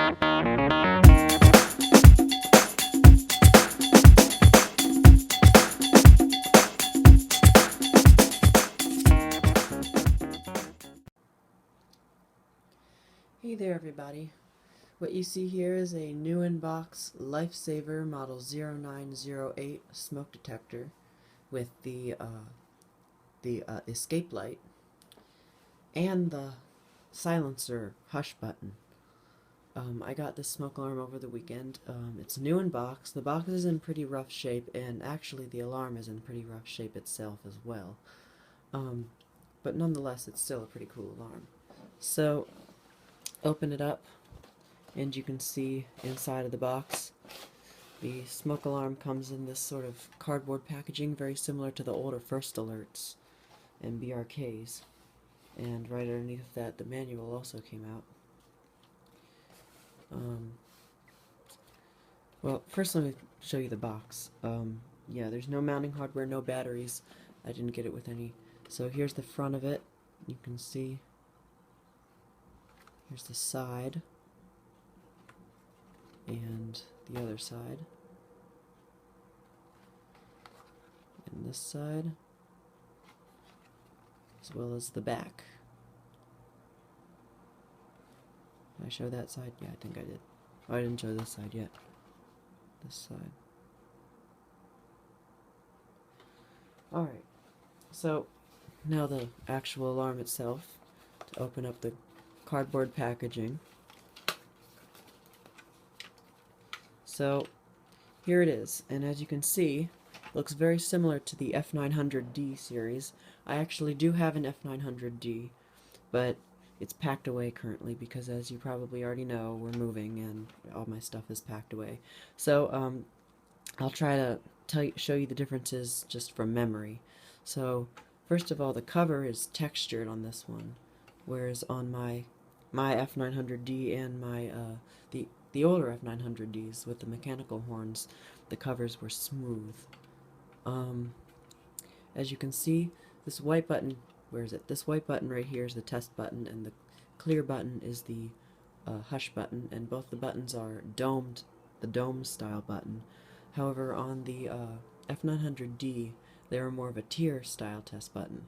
Hey there everybody. What you see here is a new in-box Lifesaver model 0908 smoke detector with the EscapeLight and the silencer hush button. I got this smoke alarm over the weekend. It's new in box. The box is in pretty rough shape, and actually the alarm is in pretty rough shape itself as well. But nonetheless, it's still a pretty cool alarm. So, open it up, and you can see inside of the box the smoke alarm comes in this sort of cardboard packaging, very similar to the older First Alerts and BRKs. And right underneath that, the manual also came out. Well, first let me show you the box. Yeah, there's no mounting hardware, no batteries. I didn't get it with any. So here's the front of it. You can see. Here's the side. And the other side. And this side. As well as the back. Did I show that side? Yeah, I think I did. Oh, I didn't show this side yet. This side. Alright, so now the actual alarm itself. To open up the cardboard packaging. So here it is, and as you can see, looks very similar to the F900D series. I actually do have an F900D, but it's packed away currently because, as you probably already know, we're moving and all my stuff is packed away. So I'll try to show you the differences just from memory. So first of all, the cover is textured on this one, whereas on my F900D and my the older F900Ds with the mechanical horns, the covers were smooth. As you can see, this white button, where is it? This white button right here is the test button, and the clear button is the hush button, and both the buttons are domed, the dome style button. However, on the F900D, they are more of a tier style test button.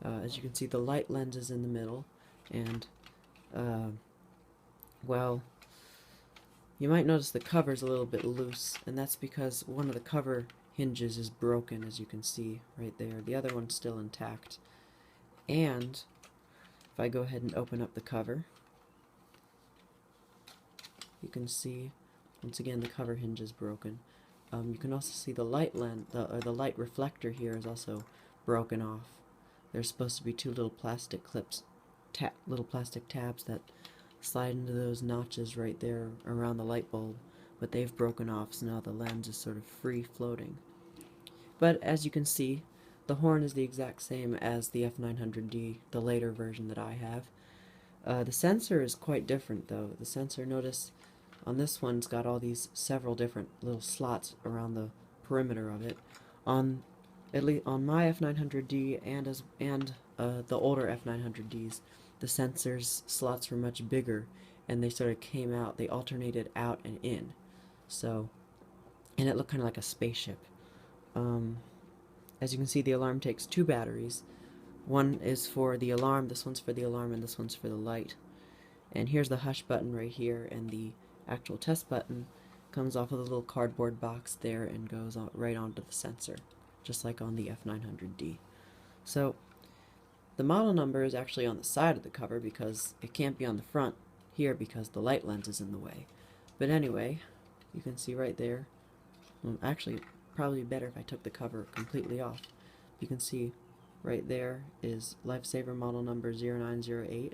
As you can see, the light lens is in the middle, and well, you might notice the cover's a little bit loose, and that's because one of the cover hinges is broken, as you can see right there. The other one's still intact. And if I go ahead and open up the cover, you can see once again the cover hinge is broken. You can also see the light the light reflector here is also broken off. There's supposed to be two little plastic clips, little plastic tabs that slide into those notches right there around the light bulb, but they've broken off, so now the lens is sort of free floating. But as you can see, the horn is the exact same as the F900D, the later version that I have. The sensor is quite different though. The sensor, notice on this one's got all these several different little slots around the perimeter of it. On at least on my F900D and the older F900Ds, the sensors slots were much bigger, and they sort of came out, they alternated out and in. So, and it looked kind of like a spaceship. As you can see, the alarm takes two batteries. One is for the alarm, this one's for the alarm, and this one's for the light. And here's the hush button right here, and the actual test button comes off of the little cardboard box there and goes right onto the sensor, just like on the F900D. So the model number is actually on the side of the cover because it can't be on the front here because the light lens is in the way. But anyway, you can see right there, well, actually probably better if I took the cover completely off. You can see right there is Lifesaver model number 0908,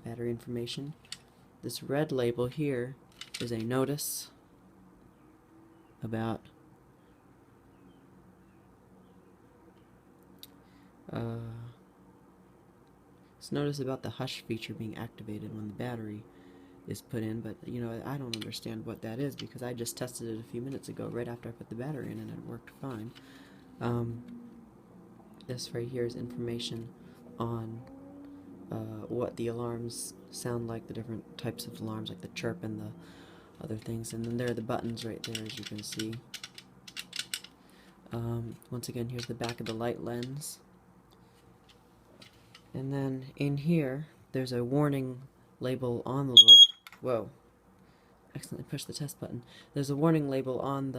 battery information. This red label here is a notice about notice about the hush feature being activated when the battery is put in, but you know, I don't understand what that is because I just tested it a few minutes ago right after I put the battery in and it worked fine. This right here is information on what the alarms sound like, the different types of alarms, like the chirp and the other things. And then there are the buttons right there, as you can see. Once again, here's the back of the light lens. And then in here, there's a warning label on the little... Whoa. Accidentally pushed the test button. There's a warning label on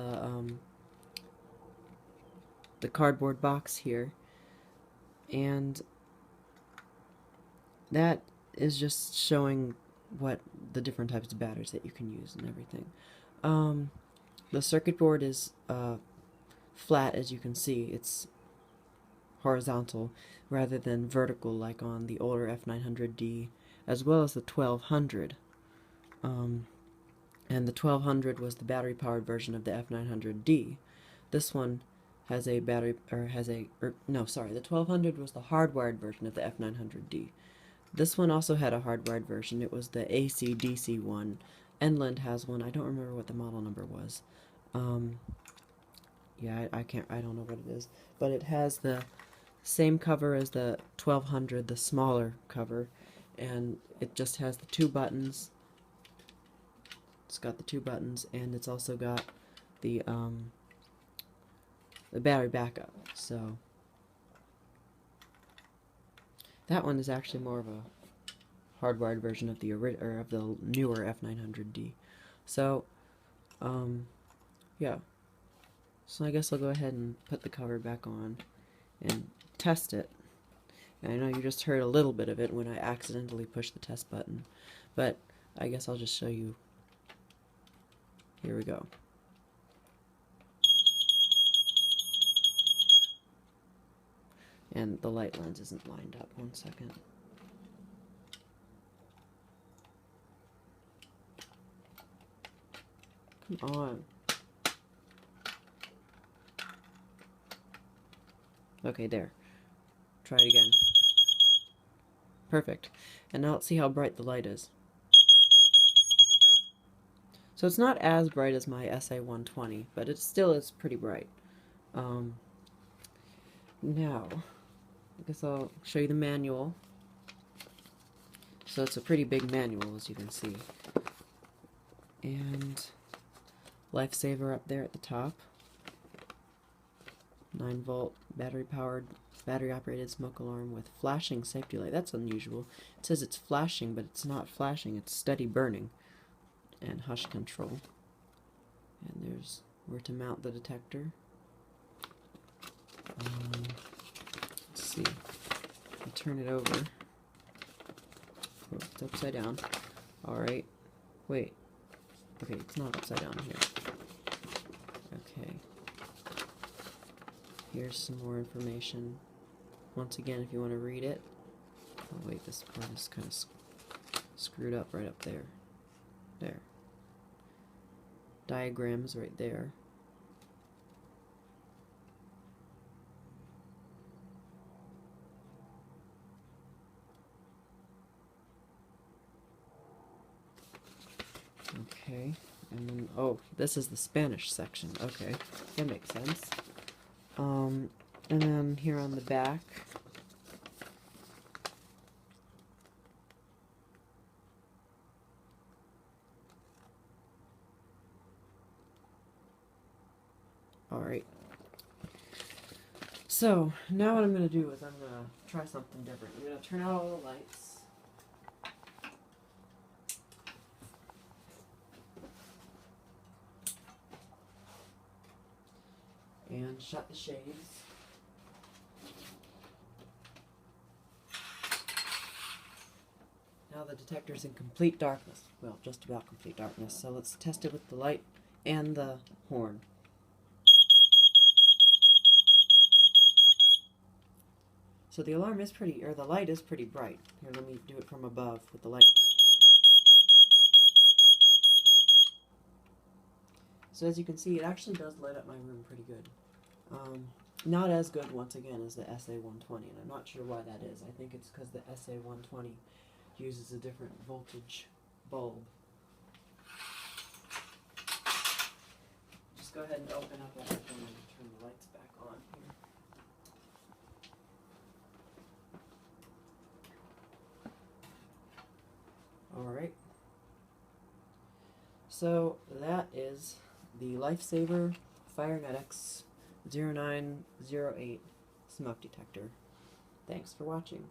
the cardboard box here. And that is just showing what the different types of batteries that you can use and everything. The circuit board is flat, as you can see. It's horizontal rather than vertical like on the older F900D, as well as the 1200. And the 1200 was the battery-powered version of the F900D. This one has a battery, no, sorry, the 1200 was the hardwired version of the F900D. This one also had a hardwired version. It was the AC/DC one. Enland has one. I don't remember what the model number was. Yeah, I don't know what it is. But it has the same cover as the 1200, the smaller cover, and it just has the two buttons. It's got the two buttons, and it's also got the battery backup. So that one is actually more of a hardwired version of the newer F900D. So yeah. So I guess I'll go ahead and put the cover back on and test it. And I know you just heard a little bit of it when I accidentally pushed the test button, but I guess I'll just show you. Here we go. And the light lens isn't lined up. 1 second. Come on. Okay, there. Try it again. Perfect. And now let's see how bright the light is. So it's not as bright as my SA120, but it still is pretty bright. Now, I guess I'll show you the manual. So it's a pretty big manual, as you can see. And Lifesaver up there at the top. 9-volt battery-operated smoke alarm with flashing safety light. That's unusual. It says it's flashing, but it's not flashing. It's steady burning. And hush control. And there's where to mount the detector. Let's see. I'll turn it over. Oh, it's upside down. Alright. Wait. Okay, it's not upside down here. Okay. Here's some more information. Once again, if you want to read it. Oh wait, this part is kind of screwed up right up there. There. Diagrams right there. Okay, and then, oh, this is the Spanish section. Okay, that makes sense. And then here on the back, alright. So, now what I'm going to do is I'm going to try something different. I'm going to turn out all the lights. And shut the shades. Now the detector's in complete darkness. Well, just about complete darkness. So let's test it with the light and the horn. So the alarm is pretty, or the light is pretty bright. Here, let me do it from above with the light. So as you can see, it actually does light up my room pretty good. Not as good, once again, as the SA120, and I'm not sure why that is. I think it's because the SA120 uses a different voltage bulb. Just go ahead and open up everything and turn the lights back on here. Alright. So that is the Lifesaver Fyrnetics 0908 smoke detector. Thanks for watching.